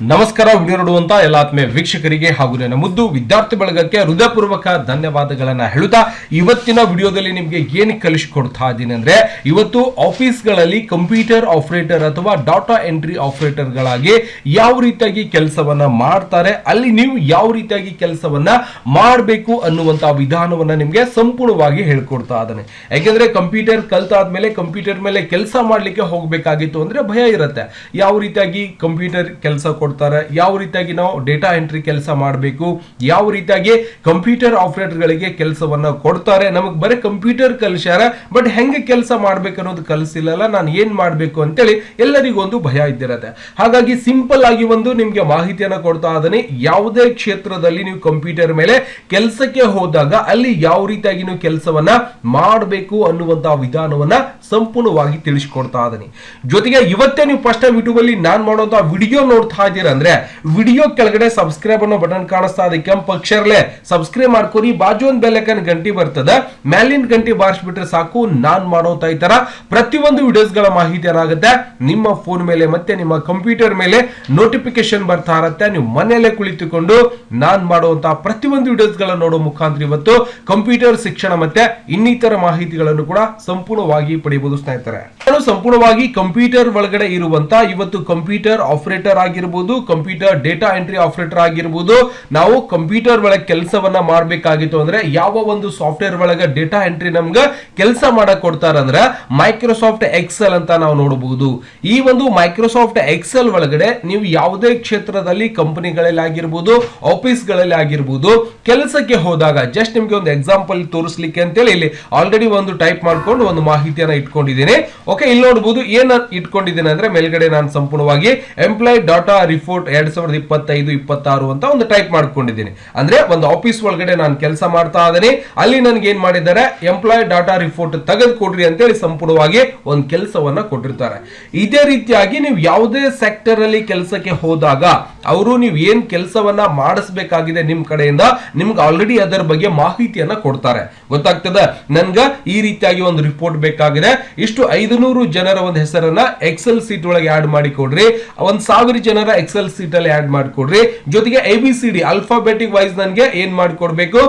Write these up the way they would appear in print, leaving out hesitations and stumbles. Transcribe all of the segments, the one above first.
ನಮಸ್ಕಾರ. ವಿಡಿಯೋ ನೋಡುವಂತ ಎಲ್ಲ ಆತ್ಮೀಯ ವೀಕ್ಷಕರಿಗೆ ಹಾಗೂ ನನ್ನ ಮುದ್ದು ವಿದ್ಯಾರ್ಥಿ ಬಳಗಕ್ಕೆ ಹೃದಯಪೂರ್ವಕ ಧನ್ಯವಾದಗಳನ್ನ ಹೇಳುತ್ತಾ ಇವತ್ತಿನ ವಿಡಿಯೋದಲ್ಲಿ ನಿಮಗೆ ಏನು ಕಲಿಸಿಕೊಡ್ತಾ ಇದ್ದೀನಿ ಅಂದ್ರೆ, ಇವತ್ತು ಆಫೀಸ್ಗಳಲ್ಲಿ ಕಂಪ್ಯೂಟರ್ ಆಪರೇಟರ್ ಅಥವಾ ಡಾಟಾ ಎಂಟ್ರಿ ಆಪರೇಟರ್ ಗಳಾಗಿ ಯಾವ ರೀತಿಯಾಗಿ ಕೆಲಸವನ್ನ ಮಾಡ್ತಾರೆ, ಅಲ್ಲಿ ನೀವು ಯಾವ ರೀತಿಯಾಗಿ ಕೆಲಸವನ್ನ ಮಾಡಬೇಕು ಅನ್ನುವಂತ ವಿಧಾನವನ್ನ ನಿಮಗೆ ಸಂಪೂರ್ಣವಾಗಿ ಹೇಳ್ಕೊಡ್ತಾ ಇದ್ದಾನೆ. ಯಾಕೆಂದ್ರೆ ಕಂಪ್ಯೂಟರ್ ಕಲ್ತಾದ್ಮೇಲೆ ಕಂಪ್ಯೂಟರ್ ಮೇಲೆ ಕೆಲಸ ಮಾಡ್ಲಿಕ್ಕೆ ಹೋಗ್ಬೇಕಾಗಿತ್ತು ಅಂದ್ರೆ ಭಯ ಇರುತ್ತೆ. ಯಾವ ರೀತಿಯಾಗಿ ಕಂಪ್ಯೂಟರ್ ಕೆಲಸ ಕೊಡ್ತಾರೆ, ಯಾವ ರೀತಿಯಾಗಿ ನಾವು ಡೇಟಾ ಎಂಟ್ರಿ ಕೆಲಸ ಮಾಡಬೇಕು, ಯಾವ ರೀತಿಯಾಗಿ ಕಂಪ್ಯೂಟರ್ ಆಪರೇಟರ್ ಗಳಿಗೆ ಕೆಲಸವನ್ನ ಕೊಡ್ತಾರೆ. ನಮಗೆ ಬರೀ ಕಂಪ್ಯೂಟರ್ ಕಲಿಸ್ಯಾರ, ಬಟ್ ಹೆಂಗೆ ಕೆಲಸ ಮಾಡ್ಬೇಕು ಅನ್ನೋದು ಕಲಿಸಿಲ್ಲ. ನಾನು ಏನ್ ಮಾಡ್ಬೇಕು ಅಂತೇಳಿ ಎಲ್ಲರಿಗೂ ಒಂದು ಭಯ ಇದ್ದಿರತ್ತೆ. ಹಾಗಾಗಿ ಸಿಂಪಲ್ ಆಗಿ ಒಂದು ನಿಮ್ಗೆ ಮಾಹಿತಿಯನ್ನ ಕೊಡ್ತಾ ಇದ್ದಾನೆ. ಯಾವುದೇ ಕ್ಷೇತ್ರದಲ್ಲಿ ನೀವು ಕಂಪ್ಯೂಟರ್ ಮೇಲೆ ಕೆಲಸಕ್ಕೆ ಹೋದಾಗ ಅಲ್ಲಿ ಯಾವ ರೀತಿಯಾಗಿ ನೀವು ಕೆಲಸವನ್ನ ಮಾಡಬೇಕು ಅನ್ನುವಂತಹ ವಿಧಾನವನ್ನ ಸಂಪೂರ್ಣವಾಗಿ ತಿಳಿಸಿಕೊಡ್ತಾ ಇದ್ದಾನೆ. ಜೊತೆಗೆ ಇವತ್ತೇ ನೀವು ಫಸ್ಟ್ ಟೈಮ್ ಯೂಟ್ಯೂಬ್ ಅಲ್ಲಿ ನಾನ್ ಮಾಡುವಂತಹ ವಿಡಿಯೋ ನೋಡ್ತಾ ಇದ್ದೀರಾ ಅಂದ್ರೆ, ವಿಡಿಯೋ ಕೆಳಗಡೆ ಸಬ್ಸ್ಕ್ರೈಬ್ ಅನ್ನೋ ಬಟನ್ ಕಾಣಿಸ್ತಾ ಇದೆ, ಕೆಂಪು ಅಕ್ಷರಲೆ ಸಬ್ಸ್ಕ್ರೈಬ್ ಮಾಡ್ಕೊರಿ. ಬಾಜು ಒಂದು ಬೆಲ್ ಐಕಾನ್ ಗಂಟೆ ಬರ್ತದೆ, ಮೇಲಿನ ಗಂಟೆ ಬಾರಿಸ್ಬಿಟ್ರೆ ಸಾಕು. ನಾನ್ ಮಾಡೋತಾ ಈ ತರ ಪ್ರತಿಯೊಂದು ವಿಡಿಯೋಸ್ ಗಳ ಮಾಹಿತಿ ಏನಾಗುತ್ತೆ ನಿಮ್ಮ ಫೋನ್ ಮೇಲೆ ಮತ್ತೆ ನಿಮ್ಮ ಕಂಪ್ಯೂಟರ್ ಮೇಲೆ ನೋಟಿಫಿಕೇಶನ್ ಬರ್ತಾ ಇರುತ್ತೆ. ನೀವು ಮನೆಯಲ್ಲೇ ಕುಳಿತುಕೊಂಡು ನಾನ್ ಮಾಡುವಂತಹ ಪ್ರತಿಯೊಂದು ವಿಡಿಯೋಸ್ ಗಳನ್ನ ನೋಡೋ ಮುಖಾಂತರ ಇವತ್ತು ಕಂಪ್ಯೂಟರ್ ಶಿಕ್ಷಣ ಮತ್ತೆ ಇನ್ನಿತರ ಮಾಹಿತಿಗಳನ್ನು ಕೂಡ ಸಂಪೂರ್ಣವಾಗಿ ಪಡೆಯಬಹುದು ಸ್ನೇಹಿತರೆ. ನಾನು ಸಂಪೂರ್ಣವಾಗಿ ಕಂಪ್ಯೂಟರ್ ಒಳಗಡೆ ಇರುವಂತ ಇವತ್ತು ಕಂಪ್ಯೂಟರ್ ಆಪರೇಟರ್ ಆಗಿರಬಹುದು, ಕಂಪ್ಯೂಟರ್ ಡೇಟಾ ಎಂಟ್ರಿ ಆಪರೇಟರ್ ಆಗಿರಬಹುದು, ನಾವು ಕಂಪ್ಯೂಟರ್ ಒಳಗೆ ಕೆಲಸವನ್ನ ಮಾಡಬೇಕಾಗಿತ್ತು ಅಂದ್ರೆ ಯಾವ ಒಂದು ಸಾಫ್ಟ್ವೇರ್ ಒಳಗೆ ಡೇಟಾ ಎಂಟ್ರಿ ನಮ್ಗೆ ಕೆಲಸ ಮಾಡಕ್ ಕೊಡ್ತಾರಂದ್ರೆ ಮೈಕ್ರೋಸಾಫ್ಟ್ ಎಕ್ಸೆಲ್ ಅಂತ ನಾವು ನೋಡಬಹುದು. ಈ ಒಂದು ಮೈಕ್ರೋಸಾಫ್ಟ್ ಎಕ್ಸೆಲ್ ಒಳಗಡೆ ನೀವು ಯಾವುದೇ ಕ್ಷೇತ್ರದಲ್ಲಿ ಕಂಪನಿಗಳಲ್ಲಿ ಆಗಿರ್ಬೋದು, ಆಫೀಸ್ ಗಳಲ್ಲಿ ಆಗಿರ್ಬೋದು ಕೆಲಸಕ್ಕೆ ಹೋದಾಗ ಜಸ್ಟ್ ನಿಮ್ಗೆ ಒಂದು ಎಕ್ಸಾಂಪಲ್ ತೋರಿಸ್ಲಿಕ್ಕೆ ಅಂತೇಳಿ ಇಲ್ಲಿ ಆಲ್ರೆಡಿ ಒಂದು ಟೈಪ್ ಮಾಡ್ಕೊಂಡು ಒಂದು ಮಾಹಿತಿಯನ್ನ ಇಟ್ಕೊಂಡಿದ್ದೀನಿ. ಓಕೆ, ಇಲ್ಲಿ ನೋಡಬಹುದು ಏನ್ ಇಟ್ಕೊಂಡಿದ್ದೀನಿ ಅಂದ್ರೆ ಮೇಲ್ಗಡೆ ನಾನು ಸಂಪೂರ್ಣವಾಗಿ ಎಂಪ್ಲಾಯ್ ಡಾಟಾ ರಿಪೋರ್ಟ್ 2025-26 ಅಂತ ಒಂದು ಟೈಪ್ ಮಾಡ್ಕೊಂಡಿದ್ದೀನಿ. ಅಂದ್ರೆ ಒಂದು ಆಫೀಸ್ ಒಳಗಡೆ ನಾನು ಕೆಲಸ ಮಾಡ್ತಾ ಇದ್ದೀನಿ, ಅಲ್ಲಿ ನನ್ಗೆ ಏನ್ ಮಾಡಿದ್ದಾರೆ ಎಂಪ್ಲಾಯ್ ಡಾಟಾ ರಿಪೋರ್ಟ್ ತೆಗೆದು ಕೊಡ್ರಿ ಅಂತೇಳಿ ಸಂಪೂರ್ಣವಾಗಿ ಒಂದು ಕೆಲಸವನ್ನ ಕೊಟ್ಟಿರ್ತಾರೆ. ಇದೇ ರೀತಿಯಾಗಿ ನೀವು ಯಾವುದೇ ಸೆಕ್ಟರ್ ಅಲ್ಲಿ ಕೆಲಸಕ್ಕೆ ಹೋದಾಗ ಅವರು ನೀವು ಏನ್ ಕೆಲಸವನ್ನ ಮಾಡಿಸಬೇಕಾಗಿದೆ ನಿಮ್ ಕಡೆಯಿಂದ ನಿಮ್ಗೆ ಆಲ್ರೆಡಿ ಅದರ ಬಗ್ಗೆ ಮಾಹಿತಿಯನ್ನ ಕೊಡ್ತಾರೆ. ಗೊತ್ತಾಗ್ತದ, ನನ್ಗ ಈ ರೀತಿಯಾಗಿ ಒಂದು ರಿಪೋರ್ಟ್ ಬೇಕಾಗಿದೆ, ಇಷ್ಟು 500 ಜನರ ಒಂದು ಹೆಸರನ್ನ ಎಕ್ಸೆಲ್ ಸೀಟ್ ಒಳಗೆ ಆಡ್ ಮಾಡಿ ಕೊಡ್ರಿ, 1000 ಜನರ ಎಕ್ಸೆಲ್ ಸೀಟ್ ಅಲ್ಲಿ ಆಡ್ ಮಾಡಿಕೊಡ್ರಿ, ಜೊತೆಗೆ ABCD ಅಲ್ಫಾಬೆಟಿಕ್ ವೈಸ್ ನನ್ಗೆ ಏನ್ ಮಾಡಿಕೊಡ್ಬೇಕು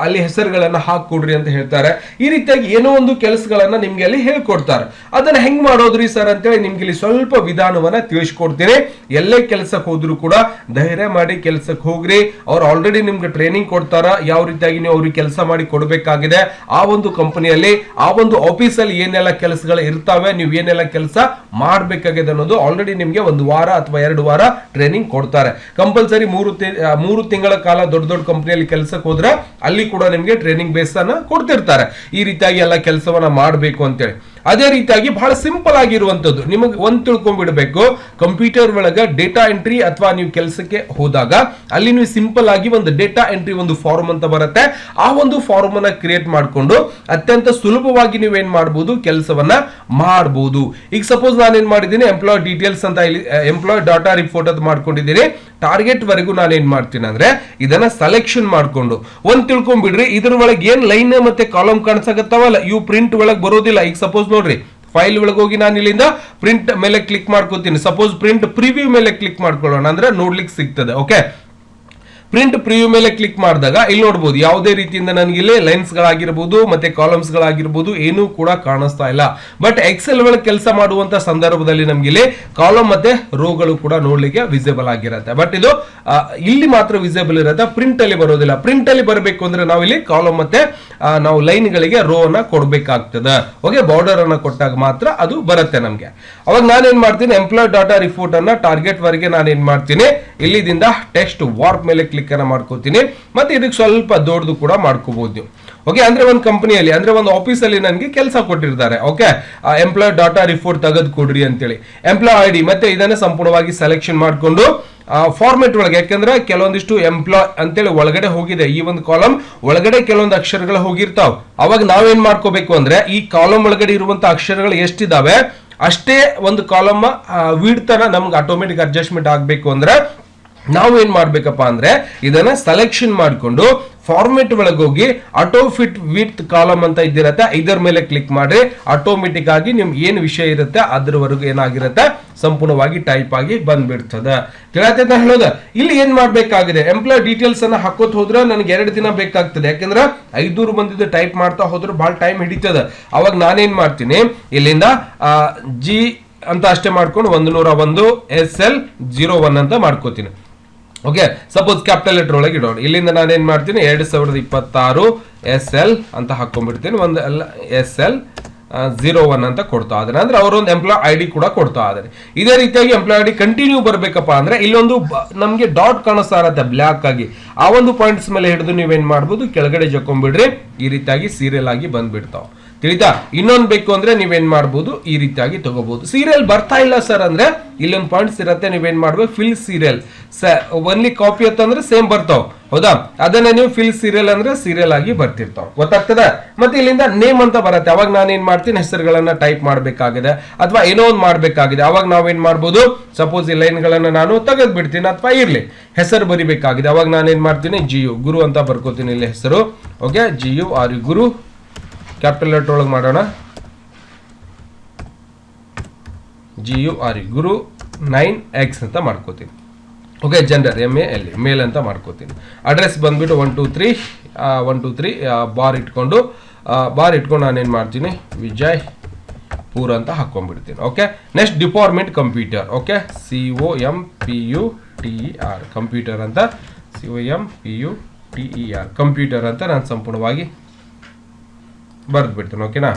ಅಲ್ಲಿ ಹೆಸರುಗಳನ್ನ ಹಾಕೊಡ್ರಿ ಅಂತ ಹೇಳ್ತಾರೆ. ಈ ರೀತಿಯಾಗಿ ಏನೋ ಒಂದು ಕೆಲಸಗಳನ್ನ ನಿಮ್ಗೆ ಅಲ್ಲಿ ಹೇಳ್ಕೊಡ್ತಾರೆ. ಅದನ್ನ ಹೆಂಗ್ ಮಾಡೋದ್ರಿ ಸರ್ ಅಂತೇಳಿ ನಿಮ್ಗೆ ಇಲ್ಲಿ ಸ್ವಲ್ಪ ವಿಧಾನವನ್ನ ತಿಳಿಸ್ಕೊಡ್ತೀನಿ. ಎಲ್ಲೇ ಕೆಲಸಕ್ಕೆ ಹೋದ್ರು ಕೂಡ ಧೈರ್ಯ ಮಾಡಿ ಕೆಲಸಕ್ಕೆ ಹೋಗ್ರಿ. ಅವ್ರು ಆಲ್ರೆಡಿ ನಿಮ್ಗೆ ಟ್ರೈನಿಂಗ್ ಕೊಡ್ತಾರ, ಯಾವ ರೀತಿಯಾಗಿ ನೀವು ಅವ್ರಿಗೆ ಕೆಲಸ ಮಾಡಿ ಕೊಡ್ಬೇಕಾಗಿದೆ, ಆ ಒಂದು ಕಂಪನಿಯಲ್ಲಿ ಆ ಒಂದು ಆಫೀಸ್ ಅಲ್ಲಿ ಏನೆಲ್ಲ ಕೆಲಸಗಳು ಇರ್ತಾವೆ, ನೀವು ಏನೆಲ್ಲ ಕೆಲಸ ಮಾಡ್ಬೇಕಾಗಿದೆ ಅನ್ನೋದು ಆಲ್ರೆಡಿ ನಿಮ್ಗೆ ಒಂದು ವಾರ ಅಥವಾ 2 ವಾರ ಟ್ರೈನಿಂಗ್ ಕೊಡ್ತಾರೆ. ಕಂಪಲ್ಸರಿ 3 ತಿಂಗಳ ಕಾಲ ದೊಡ್ಡ ದೊಡ್ಡ ಕಂಪನಿಯಲ್ಲಿ ಕೆಲಸಕ್ಕೆ ಹೋದ್ರೆ ಅಲ್ಲಿ ಕೂಡ ನಿಮ್ಗೆ ಟ್ರೈನಿಂಗ್ ಬೇಸ್ ಅನ್ನ ಕೊಡ್ತಿರ್ತಾರೆ, ಈ ರೀತಿಯಾಗಿ ಎಲ್ಲ ಕೆಲಸವನ್ನ ಮಾಡಬೇಕು ಅಂತೇಳಿ. ಅದೇ ರೀತಿಯಾಗಿ ಬಹಳ ಸಿಂಪಲ್ ಆಗಿರುವಂತದ್ದು ನಿಮಗೆ ಒಂದು ತಿಳ್ಕೊಂಡ್ಬಿಡ್ಬೇಕು. ಕಂಪ್ಯೂಟರ್ ಒಳಗ ಡೇಟಾ ಎಂಟ್ರಿ ಅಥವಾ ನೀವು ಕೆಲಸಕ್ಕೆ ಹೋದಾಗ ಅಲ್ಲಿ ನೀವು ಸಿಂಪಲ್ ಆಗಿ ಒಂದು ಡೇಟಾ ಎಂಟ್ರಿ ಒಂದು ಫಾರ್ಮ್ ಅಂತ ಬರುತ್ತೆ, ಆ ಒಂದು ಫಾರ್ಮ್ ಅನ್ನ ಕ್ರಿಯೇಟ್ ಮಾಡಿಕೊಂಡು ಅತ್ಯಂತ ಸುಲಭವಾಗಿ ನೀವೇನ್ ಮಾಡಬಹುದು ಕೆಲಸವನ್ನ ಮಾಡಬಹುದು. ಈಗ ಸಪೋಸ್ ನಾನು ಏನ್ ಮಾಡಿದ್ದೀನಿ ಎಂಪ್ಲಾಯ್ ಡೀಟೇಲ್ಸ್ ಅಂತ ಇಲ್ಲಿ ಎಂಪ್ಲಾಯ್ ಡಾಟಾ ರಿಪೋರ್ಟ್ ಅಂತ ಮಾಡ್ಕೊಂಡಿದ್ದೀನಿ. ಟಾರ್ಗೆಟ್ ವರೆಗೂ ನಾನು ಏನ್ ಮಾಡ್ತೀನಿ ಅಂದ್ರೆ ಇದನ್ನ ಸೆಲೆಕ್ಷನ್ ಮಾಡ್ಕೊಂಡು ಒಂದ್ ತಿಳ್ಕೊಂಡ್ಬಿಡ್ರಿ, ಇದ್ರ ಒಳಗೆ ಏನ್ ಲೈನ್ ಮತ್ತೆ ಕಾಲಮ್ ಕಾಣಿಸಕತ್ತಾವಲ್ಲ ಇವು ಪ್ರಿಂಟ್ ಒಳಗೆ ಬರೋದಿಲ್ಲ. ಈಗ ಸಪೋಸ್ ನೋಡ್ರಿ ಫೈಲ್ ಒಳಗೆ ಹೋಗಿ ನಾನು ಇಲ್ಲಿಂದ ಪ್ರಿಂಟ್ ಮೇಲೆ ಕ್ಲಿಕ್ ಮಾಡ್ಕೋತೀನಿ. ಸಪೋಸ್ ಪ್ರಿಂಟ್ ಪ್ರಿವ್ಯೂ ಮೇಲೆ ಕ್ಲಿಕ್ ಮಾಡ್ಕೊಳ್ಳೋಣ ಅಂದ್ರೆ ನೋಡ್ಲಿಕ್ಕೆ ಸಿಗ್ತದೆ. ಓಕೆ, ಪ್ರಿಂಟ್ ಪ್ರಿವ್ಯೂ ಮೇಲೆ ಕ್ಲಿಕ್ ಮಾಡಿದಾಗ ಇಲ್ಲಿ ನೋಡಬಹುದು ಯಾವುದೇ ರೀತಿಯಿಂದ ನನಗೆ ಇಲ್ಲಿ ಲೈನ್ಸ್ ಗಳಾಗಿರಬಹುದು ಮತ್ತೆ ಕಾಲಮ್ಸ್ ಗಳಾಗಿರಬಹುದು ಏನೂ ಕೂಡ ಕಾಣಿಸ್ತಾ ಇಲ್ಲ. ಬಟ್ ಎಕ್ಸೆಲ್ ಒಳಗೆ ಕೆಲಸ ಮಾಡುವಂತ ಸಂದರ್ಭದಲ್ಲಿ ನಮ್ಗೆ ಇಲ್ಲಿ ಕಾಲಮ್ ಮತ್ತೆ ರೋಗಳು ಕೂಡ ನೋಡ್ಲಿಕ್ಕೆ ವಿಸಿಬಲ್ ಆಗಿರುತ್ತೆ. ಬಟ್ ಇದು ಇಲ್ಲಿ ಮಾತ್ರ ವಿಸಿಬಲ್ ಇರುತ್ತೆ, ಪ್ರಿಂಟ್ ಅಲ್ಲಿ ಬರೋದಿಲ್ಲ. ಪ್ರಿಂಟ್ ಅಲ್ಲಿ ಬರಬೇಕು ಅಂದ್ರೆ ನಾವು ಇಲ್ಲಿ ಕಾಲಮ್ ಮತ್ತೆ ನಾವು ಲೈನ್ ಗಳಿಗೆ ರೋ ಅನ್ನ ಕೊಡ್ಬೇಕಾಗ್ತದೆ. ಓಕೆ, ಬಾರ್ಡರ್ ಅನ್ನ ಕೊಟ್ಟಾಗ ಮಾತ್ರ ಅದು ಬರುತ್ತೆ ನಮ್ಗೆ. ಅವಾಗ ನಾನೇನ್ ಮಾಡ್ತೀನಿ ಎಂಪ್ಲಾಯ್ ಡಾಟಾ ರಿಪೋರ್ಟ್ ಅನ್ನ ಟಾರ್ಗೆಟ್ ವರೆಗೆ ನಾನು ಏನ್ ಮಾಡ್ತೀನಿ ಇಲ್ಲಿದಿಂದ ಟೆಕ್ಸ್ಟ್ ವಾರ್ಪ್ ಮೇಲೆ ಕ್ಲಿಕ್ ಅನ್ನ ಮಾಡ್ಕೋತೀನಿ. ಮತ್ತೆ ಇದಕ್ಕೆ ಸ್ವಲ್ಪ ದೊಡ್ಡದು ಕೂಡ ಮಾಡ್ಕೋಬಹುದು ನೀವು. ಓಕೆ, ಅಂದ್ರೆ ಒಂದು ಕಂಪನಿಯಲ್ಲಿ ಅಂದ್ರೆ ಒಂದು ಆಫೀಸ್ ಅಲ್ಲಿ ನನಗೆ ಕೆಲಸ ಕೊಟ್ಟಿರ್ತಾರೆ. ಓಕೆ, ಎಂಪ್ಲಾಯ್ ಡಾಟಾ ರಿಪೋರ್ಟ್ ತೆಗೆದು ಕೊಡ್ರಿ ಅಂತೇಳಿ ಎಂಪ್ಲಾಯ್ ID ಮತ್ತೆ ಇದನ್ನ ಸಂಪೂರ್ಣವಾಗಿ ಸೆಲೆಕ್ಷನ್ ಮಾಡ್ಕೊಂಡು ಫಾರ್ಮೆಟ್ ಒಳಗೆ, ಯಾಕಂದ್ರೆ ಕೆಲವೊಂದಿಷ್ಟು ಎಂಪ್ಲಾಯ್ ಅಂತೇಳಿ ಒಳಗಡೆ ಹೋಗಿದೆ, ಈ ಒಂದು ಕಾಲಮ್ ಒಳಗಡೆ ಕೆಲವೊಂದು ಅಕ್ಷರಗಳು ಹೋಗಿರ್ತಾವ. ಅವಾಗ ನಾವೇನ್ ಮಾಡ್ಕೋಬೇಕು ಅಂದ್ರೆ ಈ ಕಾಲಮ್ ಒಳಗಡೆ ಇರುವಂತ ಅಕ್ಷರಗಳು ಎಷ್ಟಿದಾವೆ ಅಷ್ಟೇ ಒಂದು ಕಾಲಮ್ ವಿಡ್ತನ ನಮ್ಗೆ ಆಟೋಮೆಟಿಕ್ ಅಡ್ಜಸ್ಟ್ಮೆಂಟ್ ಆಗ್ಬೇಕು ಅಂದ್ರೆ ನಾವು ಏನ್ ಮಾಡ್ಬೇಕಪ್ಪ ಅಂದ್ರೆ ಇದನ್ನ ಸೆಲೆಕ್ಷನ್ ಮಾಡಿಕೊಂಡು ಫಾರ್ಮೆಟ್ ಒಳಗೆ ಹೋಗಿ ಆಟೋ ಫಿಟ್ ವಿತ್ ಕಾಲಮ್ ಅಂತ ಇದ್ದಿರತ್ತೆ, ಇದರ ಮೇಲೆ ಕ್ಲಿಕ್ ಮಾಡಿ ಆಟೋಮೆಟಿಕ್ ಆಗಿ ನಿಮ್ಗೆ ಏನ್ ವಿಷಯ ಇರುತ್ತೆ ಅದ್ರವರೆಗೂ ಏನಾಗಿರುತ್ತೆ ಸಂಪೂರ್ಣವಾಗಿ ಟೈಪ್ ಆಗಿ ಬಂದ್ಬಿಡ್ತದೆ. ತಿಳಿಯತ್ತೆ ಹೇಳೋದ. ಇಲ್ಲಿ ಏನ್ ಮಾಡ್ಬೇಕಾಗಿದೆ, ಎಂಪ್ಲಾಯ್ ಡೀಟೇಲ್ಸ್ ಅನ್ನ ಹಾಕೋತ್ ಹೋದ್ರೆ ನನಗೆ 2 ದಿನ ಬೇಕಾಗ್ತದೆ. ಯಾಕಂದ್ರೆ 500 ಮಂದಿದು ಟೈಪ್ ಮಾಡ್ತಾ ಹೋದ್ರೆ ಬಹಳ ಟೈಮ್ ಹಿಡಿತದ. ಅವಾಗ ನಾನೇನ್ ಮಾಡ್ತೀನಿ, ಇಲ್ಲಿಂದ ಜಿ ಅಂತ ಅಷ್ಟೇ ಮಾಡ್ಕೊಂಡು 101 SL01 ಅಂತ ಮಾಡ್ಕೋತೀನಿ. ಓಕೆ, ಸಪೋಸ್ ಕ್ಯಾಪಿಟಲ್ ಲೆಟರ್ ಒಳಗೆ ಇಡೋಣ. ಇಲ್ಲಿಂದ ನಾನೇನ್ ಮಾಡ್ತೀನಿ 2026 SL ಅಂತ ಹಾಕೊಂಡ್ಬಿಡ್ತೀನಿ. ಒಂದು SL01 ಅಂತ ಕೊಡ್ತಾ ಇದ್ದಾರೆ. ಅಂದ್ರೆ ಅವರೊಂದು ಎಂಪ್ಲಾಯ್ ID ಕೂಡ ಕೊಡ್ತಾ ಇದ್ದಾರೆ. ಇದೇ ರೀತಿಯಾಗಿ ಎಂಪ್ಲಾಯ್ ID ಕಂಟಿನ್ಯೂ ಬರ್ಬೇಕಪ್ಪ ಅಂದ್ರೆ ಇಲ್ಲೊಂದು ನಮ್ಗೆ ಡಾಟ್ ಕಾಣಿಸ್ತಾ ಇರತ್ತೆ ಬ್ಲಾಕ್ ಆಗಿ. ಆ ಒಂದು ಪಾಯಿಂಟ್ಸ್ ಮೇಲೆ ಹಿಡಿದು ನೀವೇನ್ ಮಾಡ್ಬೋದು, ಕೆಳಗಡೆ ಜಕ್ಕೊಂಡ್ಬಿಡ್ರಿ, ಈ ರೀತಿಯಾಗಿ ಸೀರಿಯಲ್ ಆಗಿ ಬಂದ್ಬಿಡ್ತಾವ. ತಿಳಿತಾ? ಇನ್ನೊಂದು ಬೇಕು ಅಂದ್ರೆ ನೀವೇನ್ ಮಾಡ್ಬೋದು, ಈ ರೀತಿಯಾಗಿ ತಗೋಬಹುದು. ಸೀರಿಯಲ್ ಬರ್ತಾ ಇಲ್ಲ ಸರ್ ಅಂದ್ರೆ ಇಲ್ಲೊಂದು ಪಾಯಿಂಟ್ಸ್ ಇರತ್ತೆ, ನೀವೇನ್ ಮಾಡ್ಬೇಕು, ಫಿಲ್ ಸೀರಿಯಲ್ ಒನ್ಲಿ ಕಾಪಿ ಅಂತಂದ್ರೆ ಸೇಮ್ ಬರ್ತಾವ. ಹೌದಾ? ಅದನ್ನ ನೀವು ಫಿಲ್ ಸೀರಿಯಲ್ ಅಂದ್ರೆ ಸೀರಿಯಲ್ ಆಗಿ ಬರ್ತಿರ್ತಾವ. ಗೊತ್ತಾಗ್ತದ? ಮತ್ತೆ ಇಲ್ಲಿಂದ ನೇಮ್ ಅಂತ ಬರುತ್ತೆ. ಅವಾಗ ನಾನು ಏನ್ ಮಾಡ್ತೀನಿ, ಹೆಸರುಗಳನ್ನ ಟೈಪ್ ಮಾಡ್ಬೇಕಾಗಿದೆ ಅಥವಾ ಏನೋ ಒಂದು ಮಾಡ್ಬೇಕಾಗಿದೆ. ಅವಾಗ ನಾವೇನ್ ಮಾಡ್ಬೋದು, ಸಪೋಸ್ ಈ ಲೈನ್ ಗಳನ್ನ ನಾನು ತೆಗೆದ್ ಬಿಡ್ತೀನಿ ಅಥವಾ ಇರ್ಲಿ ಹೆಸರು ಬರಿಬೇಕಾಗಿದೆ. ಅವಾಗ ನಾನೇನ್ ಮಾಡ್ತೀನಿ, GU ಗುರು ಅಂತ ಬರ್ಕೋತೀನಿ ಇಲ್ಲಿ ಹೆಸರು. ಓಕೆ, GU ಗುರು ಕ್ಯಾಪಿಟಲ್ ಲೆಟರ್ ಒಳಗೆ ಮಾಡೋಣ. GU ಗುರು 9X ಅಂತ ಮಾಡ್ಕೋತೀನಿ. ಓಕೆ, ಜೆಂಡರ್ MAL ಮೇಲ್ ಅಂತ ಮಾಡ್ಕೋತೀನಿ. ಅಡ್ರೆಸ್ ಬಂದ್ಬಿಟ್ಟು 123 ಬಾರ್ ಇಟ್ಕೊಂಡು ನಾನೇನ್ ಮಾಡ್ತೀನಿ, ವಿಜಯಪುರ ಅಂತ ಹಾಕೊಂಡ್ಬಿಡ್ತೀನಿ. Okay, next department computer. Okay, COMPUTER computer ಅಂತ, COMPUTER ಕಂಪ್ಯೂಟರ್ ಅಂತ ನಾನು ಸಂಪೂರ್ಣವಾಗಿ ಬರ್ದು ಬಿಡ್ತೀನಿ. ಓಕೆನಾ?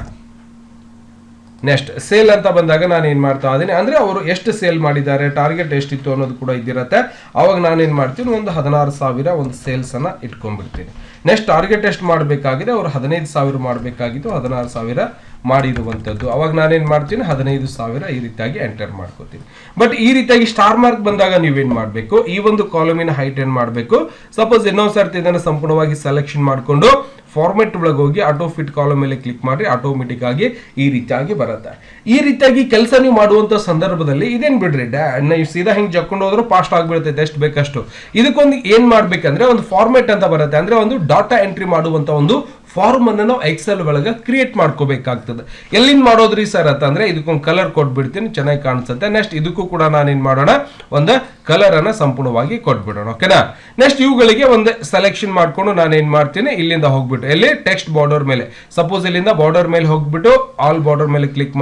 ನೆಕ್ಸ್ಟ್ ಸೇಲ್ ಅಂತ ಬಂದಾಗ ನಾನು ಏನ್ ಮಾಡ್ತಾ ಇದ್ದೀನಿ ಅಂದ್ರೆ ಅವರು ಎಷ್ಟು ಸೇಲ್ ಮಾಡಿದ್ದಾರೆ, ಟಾರ್ಗೆಟ್ ಎಷ್ಟಿತ್ತು ಅನ್ನೋದು ಕೂಡ ಇದ್ದಿರತ್ತೆ. ಅವಾಗ ನಾನೇನ್ ಮಾಡ್ತೀನಿ, ಒಂದು 16,000 ಒಂದು ಸೇಲ್ಸ್ ಅನ್ನ ಇಟ್ಕೊಂಡ್ಬಿಡ್ತೀನಿ. ನೆಕ್ಸ್ಟ್ ಟಾರ್ಗೆಟ್ ಎಷ್ಟು ಮಾಡಬೇಕಾಗಿದೆ, ಅವರು 15,000 ಮಾಡಬೇಕಾಗಿತ್ತು, 16,000 ಮಾಡಿರುವಂತದ್ದು. ಅವಾಗ ನಾನೇನ್ ಮಾಡ್ತೀನಿ, 15,000 ಈ ರೀತಿಯಾಗಿ ಎಂಟರ್ ಮಾಡ್ಕೋತೀನಿ. ಬಟ್ ಈ ರೀತಿಯಾಗಿ ಸ್ಟಾರ್ ಮಾರ್ಕ್ ಬಂದಾಗ ನೀವೇನ್ ಮಾಡ್ಬೇಕು, ಈ ಒಂದು ಕಾಲಮಿನ ಹೈಟ್ ಏನ್ ಮಾಡ್ಬೇಕು, ಸಪೋಸ್ ಇನ್ನೊಂದ್ ಸರ್ತಿ ಇದನ್ನ ಸಂಪೂರ್ಣವಾಗಿ ಸೆಲೆಕ್ಷನ್ ಮಾಡ್ಕೊಂಡು ಫಾರ್ಮೆಟ್ ಒಳಗೆ ಹೋಗಿ ಆಟೋ ಫಿಟ್ ಕಾಲಮ್ ಮೇಲೆ ಕ್ಲಿಕ್ ಮಾಡಿ ಆಟೋಮೆಟಿಕ್ ಆಗಿ ಈ ರೀತಿಯಾಗಿ ಬರುತ್ತೆ. ಈ ರೀತಿಯಾಗಿ ಕೆಲಸ ನೀವು ಮಾಡುವಂತ ಸಂದರ್ಭದಲ್ಲಿ ಇದೇನ್ ಬಿಡ್ರಿ, ನೀವು ಸೀದಾ ಹಿಂಗ್ ಜಕ್ಕೊಂಡು ಹೋದ್ರು ಫಾಸ್ಟ್ ಆಗ್ಬಿಡುತ್ತೆ ಎಷ್ಟು ಬೇಕಷ್ಟು. ಇದಕ್ಕೊಂದು ಏನ್ ಮಾಡ್ಬೇಕಂದ್ರೆ ಒಂದು ಫಾರ್ಮೆಟ್ ಅಂತ ಬರುತ್ತೆ, ಅಂದ್ರೆ ಒಂದು ಡಾಟಾ ಎಂಟ್ರಿ ಮಾಡುವಂತ ಒಂದು ಫಾರ್ಮ್ ಅನ್ನು ನಾವು ಎಕ್ಸೆಲ್ ಒಳಗೆ ಕ್ರಿಯೇಟ್ ಮಾಡ್ಕೋಬೇಕಾಗ್ತದೆ. ಎಲ್ಲಿಂದ ಮಾಡೋದ್ರಿ ಸರ್ ಅಂತಂದ್ರೆ ಇದಕ್ಕೊಂದು ಕಲರ್ ಕೊಟ್ಬಿಡ್ತೀನಿ, ಚೆನ್ನಾಗಿ ಕಾಣಿಸುತ್ತೆ. ನೆಕ್ಸ್ಟ್ ಇದಕ್ಕೂ ಕೂಡ ನಾನೇನ್ ಮಾಡೋಣ, ಒಂದು ಕಲರ್ ಅನ್ನ ಸಂಪೂರ್ಣವಾಗಿ ಕೊಟ್ಬಿಡೋಣ. ಓಕೆನಾ? ನೆಕ್ಸ್ಟ್ ಇವುಗಳಿಗೆ ಒಂದು ಸೆಲೆಕ್ಷನ್ ಮಾಡ್ಕೊಂಡು ನಾನೇನ್ ಮಾಡ್ತೀನಿ, ಇಲ್ಲಿಂದ ಹೋಗ್ಬಿಟ್ಟು ಎಲ್ಲಿ ಟೆಕ್ಸ್ಟ್ ಬಾರ್ಡರ್ ಮೇಲೆ, ಸಪೋಸ್ ಇಲ್ಲಿಂದ ಬಾರ್ಡರ್ ಮೇಲೆ ಹೋಗ್ಬಿಟ್ಟು ಆಲ್ ಬಾರ್ಡರ್ ಮೇಲೆ ಕ್ಲಿಕ್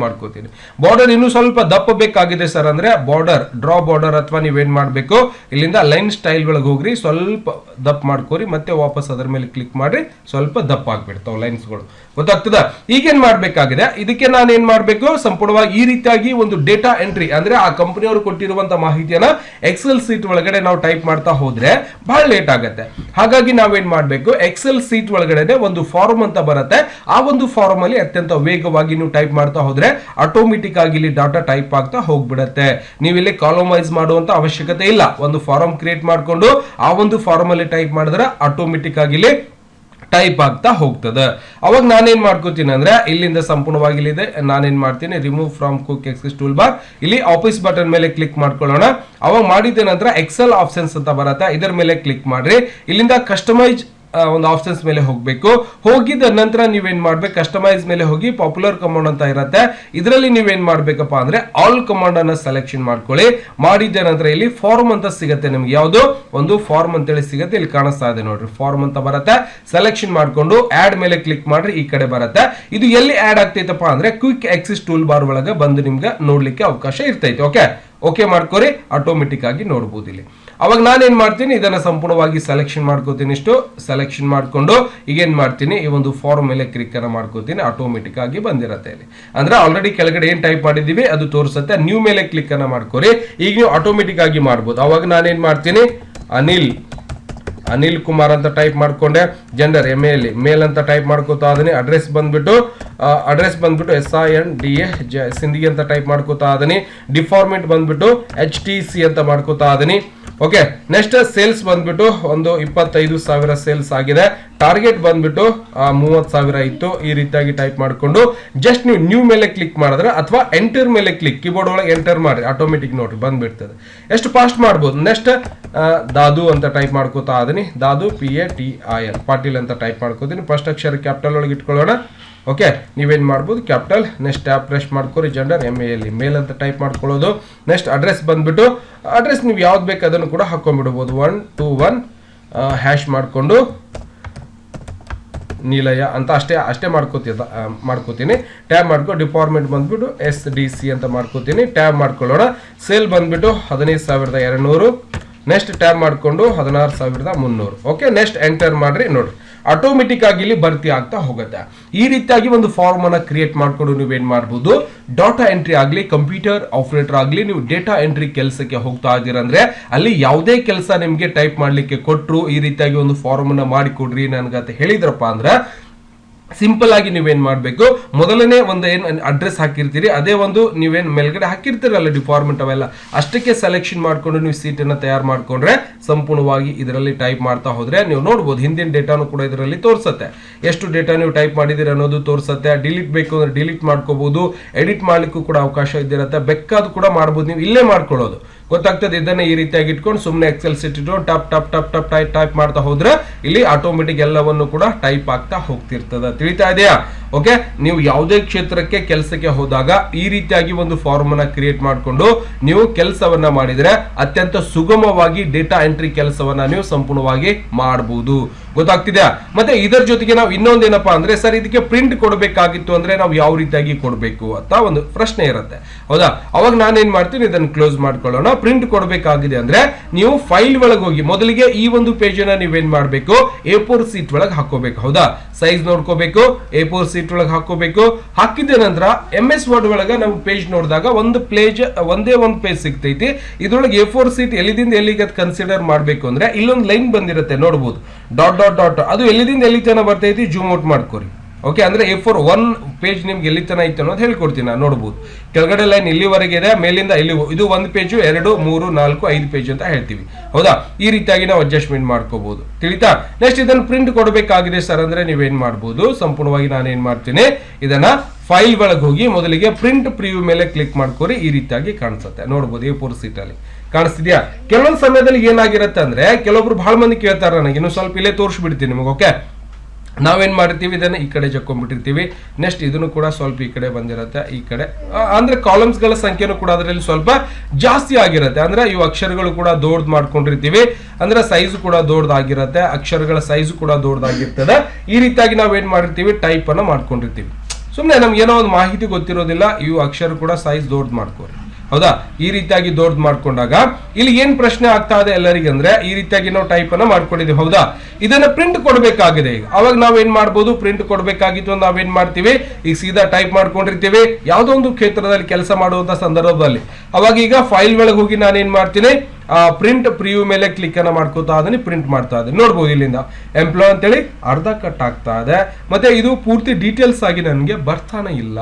ಮಾಡ್ಕೋತೀನಿ. ಬಾರ್ಡರ್ ಇನ್ನೂ ಸ್ವಲ್ಪ ದಪ್ಪ ಬೇಕಾಗಿದೆ ಸರ್ ಅಂದ್ರೆ ಬಾರ್ಡರ್ ಡ್ರಾ ಬಾರ್ಡರ್ ಅಥವಾ ನೀವೇನ್ ಮಾಡ್ಬೇಕು, ಇಲ್ಲಿಂದ ಲೈನ್ ಸ್ಟೈಲ್ ಒಳಗೆ ಹೋಗ್ರಿ, ಸ್ವಲ್ಪ ದಪ್ಪ ಮಾಡ್ಕೋರಿ, ಮತ್ತೆ ವಾಪಸ್ ಅದರ ಮೇಲೆ ಕ್ಲಿಕ್ ಮಾಡಿ ಸ್ವಲ್ಪ ದಪ್ಪ ಆಗ್ಬಿಡ್ತಾವ ಲೈನ್ಸ್ಗಳು. ಗೊತ್ತಾಗ್ತದ? ಈಗೇನ್ ಮಾಡ್ಬೇಕಾಗಿದೆ, ಇದಕ್ಕೆ ನಾನು ಏನ್ ಮಾಡ್ಬೇಕು, ಸಂಪೂರ್ಣವಾಗಿ ಈ ರೀತಿಯಾಗಿ ಒಂದು ಡೇಟಾ ಎಂಟ್ರಿ ಅಂದ್ರೆ ಆ ಕಂಪನಿಯವರು ಕೊಟ್ಟಿರುವಂತ ಮಾಹಿತಿಯನ್ನ ಎಕ್ಸೆಲ್ ಸೀಟ್ ಒಳಗಡೆ ನಾವು ಟೈಪ್ ಮಾಡ್ತಾ ಹೋದ್ರೆ ಬಹಳ ಲೇಟ್ ಆಗುತ್ತೆ. ಹಾಗಾಗಿ ನಾವೇನ್ ಮಾಡ್ಬೇಕು, ಎಕ್ಸೆಲ್ ಸೀಟ್ ಒಳಗಡೆ ಒಂದು ಫಾರ್ಮ್ ಅಂತ ಬರುತ್ತೆ. ಆ ಒಂದು ಫಾರ್ಮ್ ಅಲ್ಲಿ ಅತ್ಯಂತ ವೇಗವಾಗಿ ನೀವು ಟೈಪ್ ಮಾಡ್ತಾ ಹೋದ್ರೆ ಆಟೋಮೆಟಿಕ್ ಆಗಿ ಇಲ್ಲಿ ಡಾಟಾ ಟೈಪ್ ಆಗ್ತಾ ಹೋಗ್ಬಿಡತ್ತೆ. ನೀವು ಇಲ್ಲಿ ಕಾಲಮ್ ವೈಸ್ ಮಾಡುವಂತ ಅವಶ್ಯಕತೆ ಇಲ್ಲ. ಒಂದು ಫಾರ್ಮ್ ಕ್ರಿಯೇಟ್ ಮಾಡ್ಕೊಂಡು ಆ ಒಂದು ಫಾರ್ಮ್ ಅಲ್ಲಿ ಟೈಪ್ ಮಾಡಿದ್ರೆ ಆಟೋಮೆಟಿಕ್ ಆಗಿ ಇಲ್ಲಿ ಟೈಪ್ ಆಗ್ತಾ ಹೋಗ್ತದೆ. ಅವಾಗ ನಾನೇನ್ ಮಾಡ್ಕೋತೀನಿ ಅಂದ್ರೆ ಇಲ್ಲಿಂದ ಸಂಪೂರ್ಣವಾಗಿ ಇಲ್ಲಿದೆ, ನಾನೇನ್ ಮಾಡ್ತೀನಿ, remove from quick access tool bar, ಇಲ್ಲಿ ಆಫೀಸ್ ಬಟನ್ ಮೇಲೆ ಕ್ಲಿಕ್ ಮಾಡ್ಕೊಳ್ಳೋಣ. ಅವಾಗ ಮಾಡಿದ ನಂತರ ಎಕ್ಸೆಲ್ ಆಪ್ಷನ್ಸ್ ಅಂತ ಬರುತ್ತೆ, ಇದರ ಮೇಲೆ ಕ್ಲಿಕ್ ಮಾಡ್ರಿ. ಇಲ್ಲಿಂದ ಕಸ್ಟಮೈಸ್ ಒಂದು ಆಪ್ಷನ್ಸ್ ಮೇಲೆ ಹೋಗ್ಬೇಕು. ಹೋಗಿದ ನಂತರ ನೀವೇನ್ ಮಾಡ್ಬೇಕು, ಕಸ್ಟಮೈಸ್ ಮೇಲೆ ಹೋಗಿ ಪಾಪ್ಯುಲರ್ ಕಮಾಂಡ್ ಅಂತ ಇರುತ್ತೆ, ಇದರಲ್ಲಿ ನೀವೇನ್ ಮಾಡ್ಬೇಕಪ್ಪ ಅಂದ್ರೆ ಆಲ್ ಕಮಾಂಡ್ ಅನ್ನ ಸೆಲೆಕ್ಷನ್ ಮಾಡ್ಕೊಳ್ಳಿ. ಮಾಡಿದ ನಂತರ ಇಲ್ಲಿ ಫಾರ್ಮ್ ಅಂತ ಸಿಗುತ್ತೆ, ನಿಮ್ಗೆ ಯಾವ್ದು ಒಂದು ಫಾರ್ಮ್ ಅಂತೇಳಿ ಸಿಗುತ್ತೆ, ಇಲ್ಲಿ ಕಾಣಿಸ್ತಾ ಇದೆ ನೋಡ್ರಿ, ಫಾರ್ಮ್ ಅಂತ ಬರುತ್ತೆ. ಸೆಲೆಕ್ಷನ್ ಮಾಡ್ಕೊಂಡು ಆಡ್ ಮೇಲೆ ಕ್ಲಿಕ್ ಮಾಡ್ರಿ, ಈ ಕಡೆ ಬರುತ್ತೆ. ಇದು ಎಲ್ಲಿ ಆಡ್ ಆಗ್ತೈತಪ್ಪ ಅಂದ್ರೆ ಕ್ವಿಕ್ ಆಕ್ಸೆಸ್ ಟೂಲ್ ಬಾರ್ ಒಳಗೆ ಬಂದು ನಿಮ್ಗೆ ನೋಡ್ಲಿಕ್ಕೆ ಅವಕಾಶ ಇರ್ತೈತೆ. ಓಕೆ ಮಾಡ್ಕೋರಿ, ಆಟೋಮೆಟಿಕ್ ಆಗಿ ನೋಡ್ಬೋದು ಇಲ್ಲಿ. ಅವಾಗ ನಾನೇನ್ ಮಾಡ್ತೀನಿ, ಇದನ್ನ ಸಂಪೂರ್ಣವಾಗಿ ಸೆಲೆಕ್ಷನ್ ಮಾಡ್ಕೋತೀನಿ. ಇಷ್ಟು ಸೆಲೆಕ್ಷನ್ ಮಾಡ್ಕೊಂಡು ಈಗೇನ್ ಮಾಡ್ತೀನಿ, ಈ ಒಂದು ಫಾರ್ಮ್ ಮೇಲೆ ಕ್ಲಿಕ್ ಅನ್ನ ಮಾಡ್ಕೋತೀನಿ, ಆಟೋಮೆಟಿಕ್ ಆಗಿ ಬಂದಿರತ್ತೆ ಇಲ್ಲಿ. ಅಂದ್ರೆ ಆಲ್ರೆಡಿ ಕೆಳಗಡೆ ಏನ್ ಟೈಪ್ ಮಾಡಿದೀವಿ ಅದು ತೋರಿಸುತ್ತೆ. ನ್ಯೂ ಮೇಲೆ ಕ್ಲಿಕ್ ಅನ್ನ ಮಾಡ್ಕೋರಿ, ಈಗ ನೀವು ಆಟೋಮೆಟಿಕ್ ಆಗಿ ಮಾಡ್ಬೋದು. ಅವಾಗ ನಾನೇನ್ ಮಾಡ್ತೀನಿ, ಅನಿಲ್ ಕುಮಾರ್ ಅಂತ ಟೈಪ್ ಮಾಡ್ಕೊಂಡೆ, ಜೆಂಡರ್ MAL ಮೇಲ್ ಅಂತ ಟೈಪ್ ಮಾಡ್ಕೋತಾ ಇದೀನಿ. ಅಡ್ರೆಸ್ ಬಂದ್ಬಿಟ್ಟು SINDA ಸಿಂಧಿ ಅಂತ ಟೈಪ್ ಮಾಡ್ಕೋತಾ ಇದೀನಿ. ಡಿಪಾರ್ಟ್ಮೆಂಟ್ ಬಂದ್ಬಿಟ್ಟು HTC ಅಂತ ಮಾಡ್ಕೋತಾ ಇದೀನಿ. ಓಕೆ, ನೆಕ್ಸ್ಟ್ ಸೇಲ್ಸ್ ಬಂದ್ಬಿಟ್ಟು ಒಂದು 25,000 ಸೇಲ್ಸ್ ಆಗಿದೆ. ಟಾರ್ಗೆಟ್ ಬಂದ್ಬಿಟ್ಟು 30,000 ಇತ್ತು. ಈ ರೀತಿಯಾಗಿ ಟೈಪ್ ಮಾಡಿಕೊಂಡು ಜಸ್ಟ್ ನೀವು ನ್ಯೂ ಮೇಲೆ ಕ್ಲಿಕ್ ಮಾಡಿದ್ರೆ ಅಥವಾ ಎಂಟರ್ ಮೇಲೆ ಕ್ಲಿಕ್, ಕೀಬೋರ್ಡ್ ಒಳಗೆ ಎಂಟರ್ ಮಾಡಿ, ಆಟೋಮೆಟಿಕ್ ನೋಡ್ರಿ ಬಂದ್ಬಿಡ್ತದೆ. ಎಷ್ಟು ಫಾಸ್ಟ್ ಮಾಡ್ಬೋದು. ನೆಕ್ಸ್ಟ್ ದಾದು ಅಂತ ಟೈಪ್ ಮಾಡ್ಕೋತಾ ಅದೀನಿ. ದಾದು PATIL ಪಾಟೀಲ್ ಅಂತ ಟೈಪ್ ಮಾಡ್ಕೋತೀನಿ. ಫಸ್ಟ್ ಅಕ್ಷರ ಕ್ಯಾಪಿಟಲ್ ಒಳಗೆ ಇಟ್ಕೊಳ್ಳೋಣ. ಓಕೆ, ನೀವೇನು ಮಾಡ್ಬೋದು ಕ್ಯಾಪಿಟಲ್. ನೆಕ್ಸ್ಟ್ ಟ್ಯಾಪ್ ಪ್ರೆಸ್ ಮಾಡ್ಕೊರಿ. ಜೆಂಡರ್ MAL ಮೇಲ್ ಅಂತ ಟೈಪ್ ಮಾಡ್ಕೊಳ್ಳೋದು. ನೆಕ್ಸ್ಟ್ ಅಡ್ರೆಸ್ ಬಂದ್ಬಿಟ್ಟು ಅಡ್ರೆಸ್ ನೀವು ಯಾವ್ದು ಬೇಕು ಅದನ್ನು ಕೂಡ ಹಾಕೊಂಡ್ಬಿಡ್ಬೋದು. 121 ಹ್ಯಾಶ್ ಮಾಡಿಕೊಂಡು ನೀಲಯ್ಯ ಅಂತ ಅಷ್ಟೇ ಮಾಡ್ಕೋತೀನಿ. ಟ್ಯಾಬ್ ಮಾಡ್ಕೊ. ಡಿಪಾರ್ಟ್ಮೆಂಟ್ ಬಂದ್ಬಿಟ್ಟು SDC ಅಂತ ಮಾಡ್ಕೋತೀನಿ. ಟ್ಯಾಬ್ ಮಾಡ್ಕೊಳ್ಳೋಣ. ಸೇಲ್ ಬಂದ್ಬಿಟ್ಟು 15,200. ನೆಕ್ಸ್ಟ್ ಟ್ಯಾಬ್ ಮಾಡಿಕೊಂಡು 16,300. ಓಕೆ, ನೆಕ್ಸ್ಟ್ ಎಂಟರ್ ಮಾಡ್ರಿ. ನೋಡ್ರಿ ಆಟೋಮೆಟಿಕ್ ಆಗಿ ಇಲ್ಲಿ ಭರ್ತಿ ಆಗ್ತಾ ಹೋಗುತ್ತೆ. ಈ ರೀತಿಯಾಗಿ ಒಂದು ಫಾರ್ಮ್ ಅನ್ನ ಕ್ರಿಯೇಟ್ ಮಾಡ್ಕೊಂಡು ನೀವೇನ್ ಮಾಡಬಹುದು, ಡಾಟಾ ಎಂಟ್ರಿ ಆಗಲಿ, ಕಂಪ್ಯೂಟರ್ ಆಪರೇಟರ್ ಆಗಲಿ, ನೀವು ಡೇಟಾ ಎಂಟ್ರಿ ಕೆಲಸಕ್ಕೆ ಹೋಗ್ತಾ ಇದ್ದೀರಾ ಅಂದ್ರೆ ಅಲ್ಲಿ ಯಾವುದೇ ಕೆಲಸ ನಿಮ್ಗೆ ಟೈಪ್ ಮಾಡ್ಲಿಕ್ಕೆ ಕೊಟ್ಟರು ಈ ರೀತಿಯಾಗಿ ಒಂದು ಫಾರ್ಮ್ ಅನ್ನ ಮಾಡಿಕೊಡ್ರಿ ನನಗಂತ ಹೇಳಿದ್ರಪ್ಪ ಅಂದ್ರೆ ಸಿಂಪಲ್ ಆಗಿ ನೀವೇನ್ ಮಾಡಬೇಕು, ಮೊದಲನೇ ಒಂದು ಏನ್ ಅಡ್ರೆಸ್ ಹಾಕಿರ್ತೀರಿ ಅದೇ ಒಂದು ನೀವೇನ್ ಮೇಲ್ಗಡೆ ಹಾಕಿರ್ತೀರಲ್ಲ ಡಿಪಾರ್ಟ್ಮೆಂಟ್ ಅವೆಲ್ಲ ಅಷ್ಟಕ್ಕೆ ಸೆಲೆಕ್ಷನ್ ಮಾಡ್ಕೊಂಡು ನೀವು ಸೀಟ್ ಅನ್ನ ತಯಾರು ಮಾಡ್ಕೊಂಡ್ರೆ ಸಂಪೂರ್ಣವಾಗಿ ಇದರಲ್ಲಿ ಟೈಪ್ ಮಾಡ್ತಾ ಹೋದ್ರೆ ನೀವು ನೋಡ್ಬೋದು ಹಿಂದಿನ ಡೇಟಾನು ಕೂಡ ಇದರಲ್ಲಿ ತೋರಿಸುತ್ತೆ. ಎಷ್ಟು ಡೇಟಾ ನೀವು ಟೈಪ್ ಮಾಡಿದಿರಿ ಅನ್ನೋದು ತೋರಿಸುತ್ತೆ. ಡಿಲೀಟ್ ಬೇಕು ಅಂದ್ರೆ ಡಿಲೀಟ್ ಮಾಡ್ಕೋಬಹುದು. ಎಡಿಟ್ ಮಾಡ್ಲಿಕ್ಕೂ ಕೂಡ ಅವಕಾಶ ಇದ್ದಿರುತ್ತೆ. ಬೇಕಾದ್ರೂ ಕೂಡ ಮಾಡ್ಬೋದು. ನೀವು ಇಲ್ಲೇ ಮಾಡ್ಕೊಳ್ಳೋದು ಗೊತ್ತಾಗ್ತದೆ. ಇದನ್ನ ಈ ರೀತಿಯಾಗಿ ಇಟ್ಕೊಂಡು ಸುಮ್ಮನೆ ಎಕ್ಸೆಲ್ ಸೀಟ್ ಇಟ್ಕೊಂಡು ಟಪ್ ಟಪ್ ಟಪ್ ಟಪ್ ಟೈಪ್ ಮಾಡ್ತಾ ಹೋದ್ರೆ ಇಲ್ಲಿ ಆಟೋಮೆಟಿಕ್ ಎಲ್ಲವನ್ನು ಕೂಡ ಟೈಪ್ ಆಗ್ತಾ ಹೋಗ್ತಿರ್ತದೆ. ತಿಳಿತಾ ಇದೆಯಾ? ಓಕೆ, ನೀವು ಯಾವುದೇ ಕ್ಷೇತ್ರಕ್ಕೆ ಕೆಲಸಕ್ಕೆ ಹೋದಾಗ ಈ ರೀತಿಯಾಗಿ ಒಂದು ಫಾರ್ಮ್ ಅನ್ನ ಕ್ರಿಯೇಟ್ ಮಾಡಿಕೊಂಡು ನೀವು ಕೆಲಸವನ್ನ ಮಾಡಿದ್ರೆ ಅತ್ಯಂತ ಸುಗಮವಾಗಿ ಡೇಟಾ ಎಂಟ್ರಿ ಕೆಲಸವನ್ನ ನೀವು ಸಂಪೂರ್ಣವಾಗಿ ಮಾಡಬಹುದು. ಗೊತ್ತಾಗ್ತಿದ್ಯಾ? ಮತ್ತೆ ಇದರ ಜೊತೆಗೆ ನಾವು ಇನ್ನೊಂದೇನಪ್ಪಾ ಅಂದ್ರೆ ಸರ್ ಇದಕ್ಕೆ ಪ್ರಿಂಟ್ ಕೊಡಬೇಕಾಗಿತ್ತು ಅಂದ್ರೆ ನಾವು ಯಾವ ರೀತಿಯಾಗಿ ಕೊಡಬೇಕು ಅಂತ ಒಂದು ಪ್ರಶ್ನೆ ಇರುತ್ತೆ. ಹೌದಾ? ಅವಾಗ ನಾನೇನ್ ಮಾಡ್ತೀನಿ, ಇದನ್ನು ಕ್ಲೋಸ್ ಮಾಡ್ಕೊಳ್ಳೋಣ. ಪ್ರಿಂಟ್ ಕೊಡಬೇಕಾಗಿದೆ ಅಂದ್ರೆ ನೀವು ಫೈಲ್ ಒಳಗೆ ಹೋಗಿ ಮೊದಲಿಗೆ ಈ ಒಂದು ಪೇಜ್ ಅನ್ನ ನೀವೇನ್ ಮಾಡ್ಬೇಕು, A4 ಶೀಟ್ ಒಳಗೆ ಹಾಕೋಬೇಕು. ಹೌದಾ? ಸೈಜ್ ನೋಡ್ಕೋಬೇಕು. A4 ಶೀಟ್ ಒಳಗೆ ಹಾಕೋಬೇಕು. ಹಾಕಿದ ನಂತರ MS ವರ್ಡ್ ಒಳಗೆ ನಾವು ಪೇಜ್ ನೋಡಿದಾಗ ಒಂದೇ ಒಂದು ಪೇಜ್ ಸಿಗ್ತೈತಿ. ಇದ್ರೊಳಗೆ A4 ಶೀಟ್ ಎಲ್ಲಿದಿಂದ ಎಲ್ಲಿಗೆ ಕನ್ಸಿಡರ್ ಮಾಡಬೇಕು ಅಂದ್ರೆ ಇಲ್ಲೊಂದು ಲೈನ್ ಬಂದಿರುತ್ತೆ ನೋಡಬಹುದು. ಡಾಟ್ ಡಾಟ್ ಡಾಟ್ ಅದು ಎಲ್ಲಿದಿಂದ ಎಲ್ಲಿ ತನ ಬರ್ತೈತಿ ಜೂಮ್ ಔಟ್ ಮಾಡ್ಕೋರಿ. ಓಕೆ, ಅಂದ್ರೆ A4 1 ಪೇಜ್ ನಿಮ್ಗೆ ಎಲ್ಲಿ ತನ ಐತೆ ಅನ್ನೋದು ಹೇಳ್ಕೊಡ್ತೀನಿ ನಾನು. ನೋಡಬಹುದು ಕೆಳಗಡೆ ಲೈನ್ ಇಲ್ಲಿವರೆಗೆ ಇದೆ, ಮೇಲಿಂದ ಇಲ್ಲಿ ಇದು 1 ಪೇಜು 2 3 4 5 ಪೇಜ್ ಅಂತ ಹೇಳ್ತೀವಿ. ಹೌದಾ? ಈ ರೀತಿಯಾಗಿ ನಾವು ಅಡ್ಜಸ್ಟ್ಮೆಂಟ್ ಮಾಡ್ಕೋಬಹುದು. ತಿಳಿತಾ? ನೆಕ್ಸ್ಟ್ ಇದನ್ನು ಪ್ರಿಂಟ್ ಕೊಡಬೇಕಾಗಿದೆ ಸರ್ ಅಂದ್ರೆ ನೀವೇನ್ ಮಾಡಬಹುದು, ಸಂಪೂರ್ಣವಾಗಿ ನಾನು ಏನ್ ಮಾಡ್ತೀನಿ, ಇದನ್ನ ಫೈಲ್ ಒಳಗೆ ಹೋಗಿ ಮೊದಲಿಗೆ ಪ್ರಿಂಟ್ ಪ್ರಿವ್ಯೂ ಮೇಲೆ ಕ್ಲಿಕ್ ಮಾಡ್ಕೋರಿ. ಈ ರೀತಿಯಾಗಿ ಕಾಣಿಸುತ್ತೆ ನೋಡಬಹುದು A4 ಶೀಟ್ ಅಲ್ಲಿ ಕಾಣಿಸ್ತಿದ್ಯಾ? ಕೆಲವೊಂದು ಸಮಯದಲ್ಲಿ ಏನಾಗಿರುತ್ತೆ ಅಂದ್ರೆ ಕೆಲವೊಬ್ರು ಬಹಳ ಮಂದಿ ಕೇಳ್ತಾರೆ ನನಗೆ, ಇನ್ನು ಸ್ವಲ್ಪ ಇಲ್ಲೇ ತೋರಿಸ್ಬಿಡ್ತೀನಿ ನಿಮಗೆ. ಓಕೆ, ನಾವೇನ್ ಮಾಡಿರ್ತೀವಿ ಇದನ್ನ ಈ ಕಡೆ ಜಕ್ಕೊಂಡ್ಬಿಟ್ಟಿರ್ತೀವಿ. ನೆಕ್ಸ್ಟ್ ಇದನ್ನು ಕೂಡ ಸ್ವಲ್ಪ ಈ ಕಡೆ ಬಂದಿರುತ್ತೆ. ಈ ಕಡೆ ಅಂದ್ರೆ ಕಾಲಮ್ಸ್ ಗಳ ಸಂಖ್ಯೆನೂ ಕೂಡ ಅದರಲ್ಲಿ ಸ್ವಲ್ಪ ಜಾಸ್ತಿ ಆಗಿರುತ್ತೆ. ಅಂದ್ರೆ ಇವು ಅಕ್ಷರಗಳು ಕೂಡ ದೊಡ್ಡದು ಮಾಡ್ಕೊಂಡಿರ್ತೀವಿ. ಅಂದ್ರೆ ಸೈಜ್ ಕೂಡ ದೊಡ್ಡದಾಗಿರುತ್ತೆ. ಅಕ್ಷರಗಳ ಸೈಜ್ ಕೂಡ ದೊಡ್ಡದಾಗಿರ್ತದೆ. ಈ ರೀತಿಯಾಗಿ ನಾವೇನ್ ಮಾಡಿರ್ತೀವಿ, ಟೈಪ್ ಅನ್ನ ಮಾಡ್ಕೊಂಡಿರ್ತೀವಿ. ಸುಮ್ಮನೆ ನಮ್ಗೆ ಏನೋ ಒಂದು ಮಾಹಿತಿ ಗೊತ್ತಿರೋದಿಲ್ಲ, ಇವು ಅಕ್ಷರ ಕೂಡ ಸೈಜ್ ದೊಡ್ಡದು ಮಾಡ್ಕೋರಿ. ಹೌದಾ? ಈ ರೀತಿಯಾಗಿ ದೊಡ್ಡದು ಮಾಡ್ಕೊಂಡಾಗ ಇಲ್ಲಿ ಏನ್ ಪ್ರಶ್ನೆ ಆಗ್ತಾ ಇದೆ ಎಲ್ಲರಿಗೆ ಅಂದ್ರೆ ಈ ರೀತಿಯಾಗಿ ನಾವು ಟೈಪ್ ಅನ್ನ ಮಾಡ್ಕೊಂಡಿದೀವಿ. ಹೌದಾ? ಇದನ್ನ ಪ್ರಿಂಟ್ ಕೊಡಬೇಕಾಗಿದೆ. ಈಗ ಅವಾಗ ನಾವೇನ್ ಮಾಡ್ಬೋದು, ಪ್ರಿಂಟ್ ಕೊಡಬೇಕಾಗಿತ್ತು ನಾವೇನ್ ಮಾಡ್ತೀವಿ, ಈಗ ಸೀದಾ ಟೈಪ್ ಮಾಡ್ಕೊಂಡಿರ್ತೀವಿ ಯಾವುದೋ ಒಂದು ಕ್ಷೇತ್ರದಲ್ಲಿ ಕೆಲಸ ಮಾಡುವಂತ ಸಂದರ್ಭದಲ್ಲಿ. ಅವಾಗ ಈಗ ಫೈಲ್ ಒಳಗೆ ಹೋಗಿ ನಾನೇನ್ ಮಾಡ್ತೀನಿ, ಪ್ರಿಂಟ್ ಪ್ರಿವ್ಯೂ ಮೇಲೆ ಕ್ಲಿಕ್ ಅನ್ನ ಮಾಡ್ಕೋತಾ ಅದನ್ನ ಪ್ರಿಂಟ್ ಮಾಡ್ತಾ ಇದೆ. ನೋಡ್ಬೋದು ಇಲ್ಲಿಂದ ಎಂಪ್ಲಾಯ್ ಅಂತೇಳಿ ಅರ್ಧ ಕಟ್ ಆಗ್ತಾ ಇದೆ. ಮತ್ತೆ ಇದು ಪೂರ್ತಿ ಡೀಟೇಲ್ಸ್ ಆಗಿ ನನಗೆ ಬರ್ತಾನೆ ಇಲ್ಲ.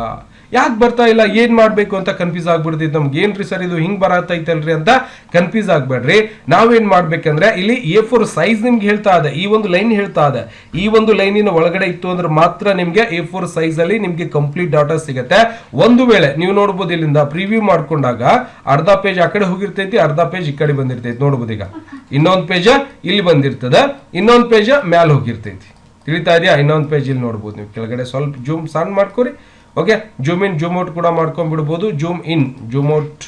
ಯಾಕೆ ಬರ್ತಾ ಇಲ್ಲ, ಏನ್ ಮಾಡ್ಬೇಕು ಅಂತ ಕನ್ಫ್ಯೂಸ್ ಆಗ್ಬಿಡ್ತೈತಿ ನಮ್ಗೆ. ಏನ್ರಿ ಸರ್ ಇದು ಹಿಂಗ್ ಬರತೈತಲ್ರಿ ಅಂತ ಕನ್ಫ್ಯೂಸ್ ಆಗ್ಬೇಡ್ರಿ. ನಾವೇನ್ ಮಾಡ್ಬೇಕಂದ್ರೆ ಇಲ್ಲಿ A4 ಸೈಜ್ ನಿಮ್ಗೆ ಹೇಳ್ತಾ ಇದೆ, ಈ ಒಂದು ಲೈನ್ ಹೇಳ್ತಾ ಇದೆ. ಈ ಒಂದು ಲೈನಿನ ಒಳಗಡೆ ಇತ್ತು ಅಂದ್ರೆ ಮಾತ್ರ ನಿಮ್ಗೆ A4 ಸೈಜ್ ಅಲ್ಲಿ ನಿಮ್ಗೆ ಕಂಪ್ಲೀಟ್ ಡಾಟಾ ಸಿಗುತ್ತೆ. ಒಂದು ವೇಳೆ ನೀವು ನೋಡ್ಬೋದು ಇಲ್ಲಿಂದ ಪ್ರಿವ್ಯೂ ಮಾಡ್ಕೊಂಡಾಗ ಅರ್ಧ ಪೇಜ್ ಆ ಕಡೆ ಹೋಗಿರ್ತೈತಿ, ಅರ್ಧ ಪೇಜ್ ಈ ಕಡೆ ಬಂದಿರ್ತೈತಿ. ನೋಡ್ಬೋದು ಈಗ ಇನ್ನೊಂದು ಪೇಜ್ ಇಲ್ಲಿ ಬಂದಿರ್ತದ, ಇನ್ನೊಂದು ಪೇಜ್ ಮ್ಯಾಲ ಹೋಗಿರ್ತೈತಿ. ತಿಳಿತಾ ಇದೆಯಾ? ಇನ್ನೊಂದು ಪೇಜ್ ಇಲ್ಲಿ ನೋಡ್ಬೋದು ನೀವು. ಕೆಳಗಡೆ ಸ್ವಲ್ಪ ಜೂಮ್ ಸಣ್ಣ ಮಾಡ್ಕೊರಿ. Okay, zoom in zoom out ಕೂಡ ಮಾಡ್ಕೊಂಡ್ಬಿಡ್ಬೋದು. Zoom in zoom out.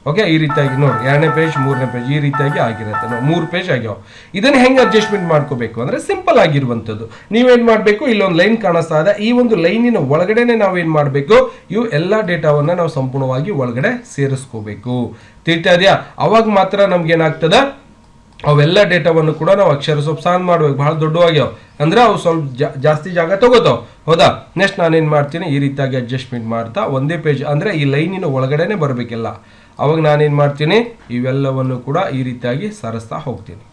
Okay, ಈ ರೀತಿಯಾಗಿ ನೋಡಿ 2ನೇ ಪೇಜ್ 3ನೇ ಪೇಜ್ ಈ ರೀತಿಯಾಗಿ ಆಗಿರುತ್ತೆ. ನಾವು 3 ಪೇಜ್ ಆಗ್ಯಾವ. ಇದನ್ನ ಹೆಂಗೆ ಅಡ್ಜಸ್ಟ್ಮೆಂಟ್ ಮಾಡ್ಕೋಬೇಕು ಅಂದ್ರೆ ಸಿಂಪಲ್ ಆಗಿರುವಂಥದ್ದು. ನೀವೇನ್ ಮಾಡಬೇಕು, ಇಲ್ಲೊಂದು ಲೈನ್ ಕಾಣಿಸ್ತಾ ಇದೆ. ಈ ಒಂದು ಲೈನಿನ ಒಳಗಡೆನೆ ನಾವೇನ್ ಮಾಡಬೇಕು, ಇವು ಎಲ್ಲಾ ಡೇಟಾವನ್ನ ನಾವು ಸಂಪೂರ್ಣವಾಗಿ ಒಳಗಡೆ ಸೇರಿಸ್ಕೋಬೇಕು. ತಿಳಿತಾ ಇದೆಯಾ? ಅವಾಗ ಮಾತ್ರ ನಮ್ಗೆ ಏನಾಗ್ತದ, ಅವೆಲ್ಲ ಡೇಟಾವನ್ನು ಕೂಡ ನಾವು ಅಕ್ಷರ ಸ್ವಲ್ಪ ಸಣ್ಣ ಮಾಡ್ಬೇಕು. ಬಹಳ ದೊಡ್ಡವಾಗ್ಯಾವ ಅಂದ್ರೆ ಅವು ಸ್ವಲ್ಪ ಜಾಸ್ತಿ ಜಾಗ ತಗೋತಾವ. ಹೌದಾ? ನೆಕ್ಸ್ಟ್ ನಾನೇನ್ ಮಾಡ್ತೀನಿ, ಈ ರೀತಿಯಾಗಿ ಅಡ್ಜಸ್ಟ್ಮೆಂಟ್ ಮಾಡ್ತಾ ಒಂದೇ ಪೇಜ್ ಅಂದ್ರೆ ಈ ಲೈನಿನ ಒಳಗಡೆನೆ ಬರಬೇಕಿಲ್ಲ. ಅವಾಗ ನಾನೇನ್ ಮಾಡ್ತೀನಿ, ಇವೆಲ್ಲವನ್ನು ಕೂಡ ಈ ರೀತಿಯಾಗಿ ಸರಿಸ್ತಾ ಹೋಗ್ತೀನಿ.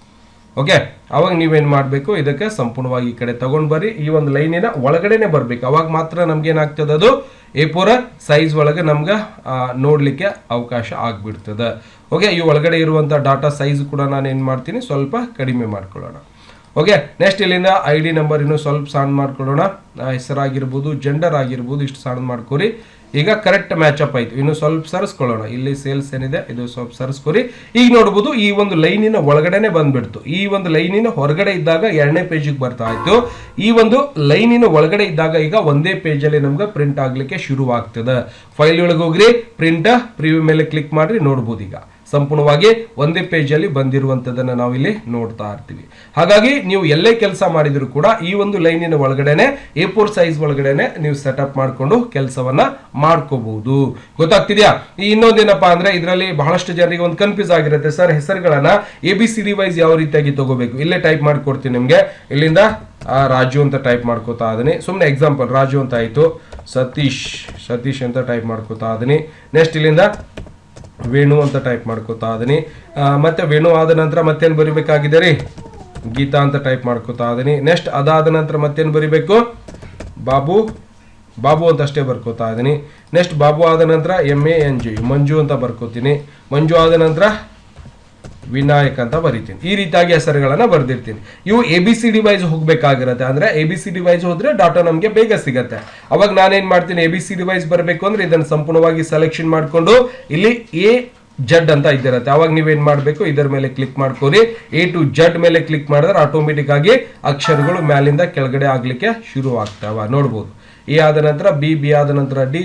ಓಕೆ, ಅವಾಗ ನೀವೇನ್ ಮಾಡಬೇಕು, ಇದಕ್ಕೆ ಸಂಪೂರ್ಣವಾಗಿ ಈ ಕಡೆ ತಗೊಂಡ್ ಬರ್ರಿ. ಈ ಒಂದು ಲೈನಿನ ಒಳಗಡೆನೆ ಬರ್ಬೇಕು. ಅವಾಗ ಮಾತ್ರ ನಮ್ಗೆ ಏನಾಗ್ತದೆ, ಅದು A4 ಸೈಜ್ ಒಳಗೆ ನಮ್ಗೆ ನೋಡ್ಲಿಕ್ಕೆ ಅವಕಾಶ ಆಗ್ಬಿಡ್ತದೆ. ಓಕೆ, ಈ ಒಳಗಡೆ ಇರುವಂಥ ಡಾಟಾ ಸೈಜ್ ಕೂಡ ನಾನು ಏನು ಮಾಡ್ತೀನಿ, ಸ್ವಲ್ಪ ಕಡಿಮೆ ಮಾಡ್ಕೊಳ್ಳೋಣ. ಓಕೆ, ನೆಕ್ಸ್ಟ್ ಇಲ್ಲಿಂದ ID ನಂಬರ್ ಇನ್ನೂ ಸ್ವಲ್ಪ ಸಣ್ಣ ಮಾಡ್ಕೊಳ್ಳೋಣ. ಹೆಸರಾಗಿರ್ಬೋದು, ಜೆಂಡರ್ ಆಗಿರ್ಬೋದು, ಇಷ್ಟು ಸಣ್ಣ ಮಾಡ್ಕೊರಿ. ಈಗ ಕರೆಕ್ಟ್ ಮ್ಯಾಚ್ ಅಪ್ ಆಯ್ತು. ಇನ್ನು ಸ್ವಲ್ಪ ಸರಿಸ್ಕೊಳ್ಳೋಣ. ಇಲ್ಲಿ ಸೇಲ್ಸ್ ಏನಿದೆ ಇದು ಸ್ವಲ್ಪ ಸರಿಸ್ಕೊರಿ. ಈಗ ನೋಡ್ಬೋದು ಈ ಒಂದು ಲೈನಿನ ಒಳಗಡೆನೆ ಬಂದ್ಬಿಡ್ತು. ಈ ಒಂದು ಲೈನಿನ ಹೊರಗಡೆ ಇದ್ದಾಗ 2ನೇ ಪೇಜಿಗೆ ಬರ್ತಾ ಇತ್ತು. ಈ ಒಂದು ಲೈನಿನ ಒಳಗಡೆ ಇದ್ದಾಗ ಈಗ ಒಂದೇ ಪೇಜಲ್ಲಿ ನಮ್ಗೆ ಪ್ರಿಂಟ್ ಆಗ್ಲಿಕ್ಕೆ ಶುರುವಾಗ್ತದೆ. ಫೈಲ್ ಒಳಗೆ ಹೋಗ್ರಿ, ಪ್ರಿಂಟ್ ಪ್ರಿವ್ಯೂ ಮೇಲೆ ಕ್ಲಿಕ್ ಮಾಡ್ರಿ, ನೋಡ್ಬೋದು ಈಗ ಸಂಪೂರ್ಣವಾಗಿ ಒಂದೇ ಪೇಜಲ್ಲಿ ಬಂದಿರುವಂತದನ್ನ ನಾವು ಇಲ್ಲಿ ನೋಡ್ತಾ ಇರ್ತೀವಿ. ಹಾಗಾಗಿ ನೀವು ಎಲ್ಲೇ ಕೆಲಸ ಮಾಡಿದ್ರು ಕೂಡ ಈ ಒಂದು ಲೈನಿನ ಒಳಗಡೆನೆ A4 ಸೈಜ್ ಒಳಗಡೆನೆ ನೀವು ಸೆಟಪ್ ಮಾಡಿಕೊಂಡು ಕೆಲಸವನ್ನ ಮಾಡ್ಕೋಬಹುದು. ಗೊತ್ತಾಗ್ತಿದ್ಯಾ? ಈ ಇನ್ನೊಂದೇನಪ್ಪಾ ಅಂದ್ರೆ ಇದರಲ್ಲಿ ಬಹಳಷ್ಟು ಜನರಿಗೆ ಒಂದು ಕನ್ಫ್ಯೂಸ್ ಆಗಿರುತ್ತೆ, ಸರ್ ಹೆಸರುಗಳನ್ನ ABCD ವೈಸ್ ಯಾವ ರೀತಿಯಾಗಿ ತಗೋಬೇಕು. ಇಲ್ಲೇ ಟೈಪ್ ಮಾಡ್ಕೊಡ್ತೀನಿ ನಿಮ್ಗೆ. ಇಲ್ಲಿಂದ ರಾಜು ಅಂತ ಟೈಪ್ ಮಾಡ್ಕೋತಾ ಇದೀನಿ. ಸುಮ್ಮನೆ ಎಕ್ಸಾಂಪಲ್ ರಾಜು ಅಂತ ಆಯ್ತು. ಸತೀಶ್ ಅಂತ ಟೈಪ್ ಮಾಡ್ಕೋತಾ ಇದೀನಿ. ನೆಕ್ಸ್ಟ್ ಇಲ್ಲಿಂದ ವೇಣು ಅಂತ ಟೈಪ್ ಮಾಡ್ಕೋತಾ ಇದೀನಿ. ಮತ್ತೆ ವೇಣು ಆದ ನಂತರ ಮತ್ತೇನು ಬರಿಬೇಕಾಗಿದೆ ರೀ, ಗೀತಾ ಅಂತ ಟೈಪ್ ಮಾಡ್ಕೋತಾ ಇದೀನಿ. ನೆಕ್ಸ್ಟ್ ಅದಾದ ನಂತರ ಮತ್ತೇನು ಬರಿಬೇಕು, ಬಾಬು ಅಂತ ಅಷ್ಟೇ ಬರ್ಕೋತಾ ಇದೀನಿ. ನೆಕ್ಸ್ಟ್ ಬಾಬು ಆದ ನಂತರ MANG ಮಂಜು ಅಂತ ಬರ್ಕೋತೀನಿ. ಮಂಜು ಆದ ನಂತರ ವಿನಾಯಕ್ ಅಂತ ಬರಿತೀನಿ. ಈ ರೀತಿಯಾಗಿ ಹೆಸರುಗಳನ್ನ ಬರ್ದಿರ್ತೀನಿ. ಇವು ABCD ವೈಸ್ ಹೋಗ್ಬೇಕಾಗಿರುತ್ತೆ. ಅಂದ್ರೆ ABCD ವೈಸ್ ಹೋದ್ರೆ ಡಾಟಾ ನಮ್ಗೆ ಬೇಗ ಸಿಗತ್ತೆ. ಅವಾಗ ನಾನೇನ್ ಮಾಡ್ತೀನಿ, ABCD ವೈಸ್ ಬರಬೇಕು ಅಂದ್ರೆ ಇದನ್ನ ಸಂಪೂರ್ಣವಾಗಿ ಸೆಲೆಕ್ಷನ್ ಮಾಡ್ಕೊಂಡು ಇಲ್ಲಿ A ಅಂತ ಇದ್ದಿರುತ್ತೆ. ಅವಾಗ ನೀವೇನ್ ಮಾಡ್ಬೇಕು, ಇದರ ಮೇಲೆ ಕ್ಲಿಕ್ ಮಾಡ್ಕೋರಿ. A to Z ಮೇಲೆ ಕ್ಲಿಕ್ ಮಾಡಿದ್ರೆ ಆಟೋಮೆಟಿಕ್ ಆಗಿ ಅಕ್ಷರಗಳು ಮ್ಯಾಲಿಂದ ಕೆಳಗಡೆ ಆಗ್ಲಿಕ್ಕೆ ಶುರು ಆಗ್ತಾವ. ನೋಡ್ಬೋದು. A ಆದ ನಂತರ B ಆದ ನಂತರ D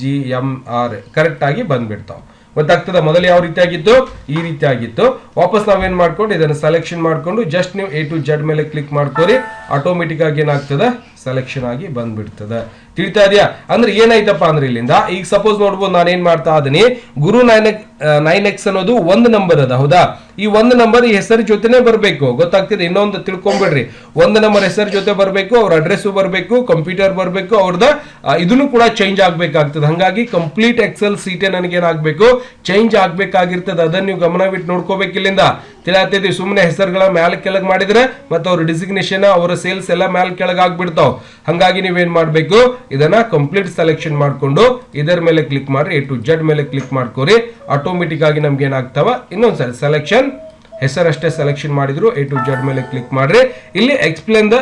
G M R correct ಆಗಿ ಬಂದ್ಬಿಡ್ತಾವ. ಗೊತ್ತಾಗ್ತದ? ಮೊದಲು ಯಾವ ರೀತಿ ಆಗಿತ್ತು, ಈ ರೀತಿ ಆಗಿತ್ತು. ವಾಪಸ್ ನಾವೇನ್ ಮಾಡ್ಕೊಂಡು ಇದನ್ನು ಸೆಲೆಕ್ಷನ್ ಮಾಡ್ಕೊಂಡು ಜಸ್ಟ್ ನೀವು A to Z ಮೇಲೆ ಕ್ಲಿಕ್ ಮಾಡ್ಕೋರಿ, ಆಟೋಮೆಟಿಕ್ ಆಗಿ ಏನಾಗ್ತದೆ, ಸೆಲೆಕ್ಷನ್ ಆಗಿ ಬಂದ್ಬಿಡ್ತದೆ. ತಿಳಿತಾ ಇದೆಯಾ? ಅಂದ್ರೆ ಏನಾಯ್ತಪ್ಪ ಅಂದ್ರೆ ಇಲ್ಲಿಂದ ಈಗ ಸಪೋಸ್ ನೋಡ್ಬೋದು, ನಾನು ಏನ್ ಮಾಡ್ತಾ ಇದೀನಿ, ಗುರು 9X ಅನ್ನೋದು ಒಂದು ನಂಬರ್ ಅದ. ಹೌದಾ? ಈ ಒಂದು ನಂಬರ್ ಈ ಹೆಸರು ಜೊತೆನೆ ಬರಬೇಕು. ಗೊತ್ತಾಗ್ತಿದೆ? ಇನ್ನೊಂದು ತಿಳ್ಕೊಂಬಿಡ್ರಿ, ಒಂದು ನಂಬರ್ ಹೆಸರು ಜೊತೆ ಬರಬೇಕು, ಅವ್ರ ಅಡ್ರೆಸ್ ಬರಬೇಕು, ಕಂಪ್ಯೂಟರ್ ಬರಬೇಕು, ಅವ್ರದ ಇದನ್ನು ಕೂಡ ಚೇಂಜ್ ಆಗ್ಬೇಕಾಗ್ತದೆ. ಹಂಗಾಗಿ ಕಂಪ್ಲೀಟ್ ಎಕ್ಸೆಲ್ ಸೀಟೆ ನನಗೆ ಏನಾಗಬೇಕು, ಚೇಂಜ್ ಆಗ್ಬೇಕಾಗಿರ್ತದೆ. ಅದನ್ನ ನೀವು ಗಮನವಿಟ್ಟು ನೋಡ್ಕೋಬೇಕು. ಇಲ್ಲಿಂದ ತಿಳಿಯತ್ತಿದ್ವಿ. ಸುಮ್ಮನೆ ಹೆಸರುಗಳ ಮ್ಯಾಲ ಕೆಳಗೆ ಮಾಡಿದ್ರೆ ಮತ್ತೆ ಅವ್ರ ಡಿಸಿಗ್ನೇಷನ್, ಅವರ ಸೇಲ್ಸ್ ಎಲ್ಲ ಮ್ಯಾಲ ಕೆಳಗೆ ಆಗ್ಬಿಡ್ತಾವ್. ಹಂಗಾಗಿ ನೀವೇನ್ ಮಾಡ್ಬೇಕು, ಇದನ್ನ ಕಂಪ್ಲೀಟ್ ಸೆಲೆಕ್ಷನ್ ಮಾಡ್ಕೊಂಡು ಇದರ ಮೇಲೆ ಕ್ಲಿಕ್ ಮಾಡ್ರಿ, A to Z ಮೇಲೆ ಕ್ಲಿಕ್ ಮಾಡ್ಕೋರಿ. ಆಟೋಮೆಟಿಕ್ ಆಗಿ ನಮ್ಗೆ ಏನಾಗ್ತಾವ, ಇನ್ನೊಂದ್ಸರಿ ಸೆಲೆಕ್ಷನ್ ಹೆಸರಷ್ಟೇ ಸೆಲೆಕ್ಷನ್ ಮಾಡಿದ್ರು A to Z ಮೇಲೆ ಕ್ಲಿಕ್ ಮಾಡ್ರಿ. ಇಲ್ಲಿ ಎಕ್ಸ್ಪ್ಲೇನ್ ದ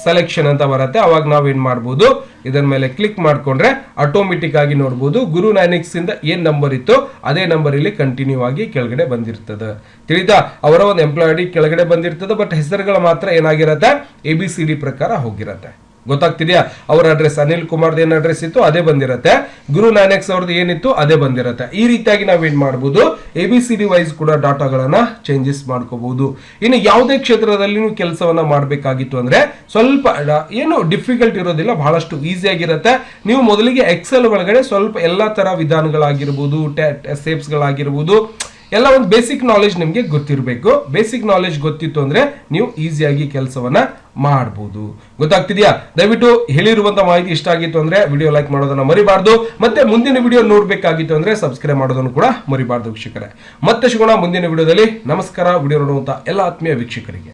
ಸೆಲೆಕ್ಷನ್ ಅಂತ ಬರುತ್ತೆ. ಅವಾಗ ನಾವೇನ್ ಮಾಡ್ಬೋದು, ಇದರ ಮೇಲೆ ಕ್ಲಿಕ್ ಮಾಡ್ಕೊಂಡ್ರೆ ಆಟೋಮೆಟಿಕ್ ಆಗಿ ನೋಡ್ಬೋದು ಗುರು 9X ಇಂದ ಏನ್ ನಂಬರ್ ಇತ್ತು ಅದೇ ನಂಬರ್ ಇಲ್ಲಿ ಕಂಟಿನ್ಯೂ ಆಗಿ ಕೆಳಗಡೆ ಬಂದಿರ್ತದೆ. ತಿಳಿತಾ? ಅವರ ಒಂದು ಎಂಪ್ಲಾಯ್ ID ಕೆಳಗಡೆ ಬಂದಿರ್ತದೆ. ಬಟ್ ಹೆಸರುಗಳು ಮಾತ್ರ ಏನಾಗಿರತ್ತೆ, ABCD ಪ್ರಕಾರ ಹೋಗಿರತ್ತೆ. ಗೊತ್ತಾಗ್ತಿದ್ಯಾ? ಅವರ ಅಡ್ರೆಸ್ ಅನಿಲ್ ಕುಮಾರ್ದು ಏನ್ ಅಡ್ರೆಸ್ ಇತ್ತು ಅದೇ ಬಂದಿರತ್ತೆ, ಗುರು 9X ಅವ್ರದ್ದು ಏನಿತ್ತು ಅದೇ ಬಂದಿರತ್ತೆ. ಈ ರೀತಿಯಾಗಿ ನಾವೇನ್ ಮಾಡಬಹುದು, ABCD ವೈಸ್ ಕೂಡ ಡಾಟಾಗಳನ್ನ ಚೇಂಜಸ್ ಮಾಡ್ಕೋಬಹುದು. ಇನ್ನು ಯಾವುದೇ ಕ್ಷೇತ್ರದಲ್ಲಿ ನೀವು ಕೆಲಸವನ್ನ ಮಾಡಬೇಕಾಗಿತ್ತು ಅಂದ್ರೆ ಸ್ವಲ್ಪ ಏನು ಡಿಫಿಕಲ್ಟ್ ಇರೋದಿಲ್ಲ, ಬಹಳಷ್ಟು ಈಸಿ ಆಗಿರುತ್ತೆ. ನೀವು ಮೊದಲಿಗೆ ಎಕ್ಸೆಲ್ ಒಳಗಡೆ ಸ್ವಲ್ಪ ಎಲ್ಲಾ ತರ ವಿಧಾನಗಳಾಗಿರ್ಬೋದು, ಸೇಪ್ಸ್ ಗಳಾಗಿರ್ಬೋದು, ಎಲ್ಲ ಒಂದು ಬೇಸಿಕ್ ನಾಲೆಜ್ ನಿಮಗೆ ಗೊತ್ತಿರಬೇಕು. ಬೇಸಿಕ್ ನಾಲೆಜ್ ಗೊತ್ತಿತ್ತು ಅಂದ್ರೆ ನೀವು ಈಸಿಯಾಗಿ ಕೆಲಸವನ್ನ ಮಾಡಬಹುದು. ಗೊತ್ತಾಗ್ತಿದ್ಯಾ? ದಯವಿಟ್ಟು ಹೇಳಿರುವಂತ ಮಾಹಿತಿ ಇಷ್ಟ ಆಗಿತ್ತು ಅಂದ್ರೆ ವಿಡಿಯೋ ಲೈಕ್ ಮಾಡೋದನ್ನ ಮರಿಬಾರ್ದು. ಮತ್ತೆ ಮುಂದಿನ ವಿಡಿಯೋ ನೋಡ್ಬೇಕಾಗಿತ್ತು ಅಂದ್ರೆ ಸಬ್ಸ್ಕ್ರೈಬ್ ಮಾಡೋದನ್ನು ಕೂಡ ಮರಿಬಾರ್ದು ವೀಕ್ಷಕರೇ. ಮತ್ತೆ ಸಿಗೋಣ ಮುಂದಿನ ವಿಡಿಯೋದಲ್ಲಿ. ನಮಸ್ಕಾರ. ವಿಡಿಯೋ ನೋಡುವಂತ ಎಲ್ಲ ಆತ್ಮೀಯ ವೀಕ್ಷಕರಿಗೆ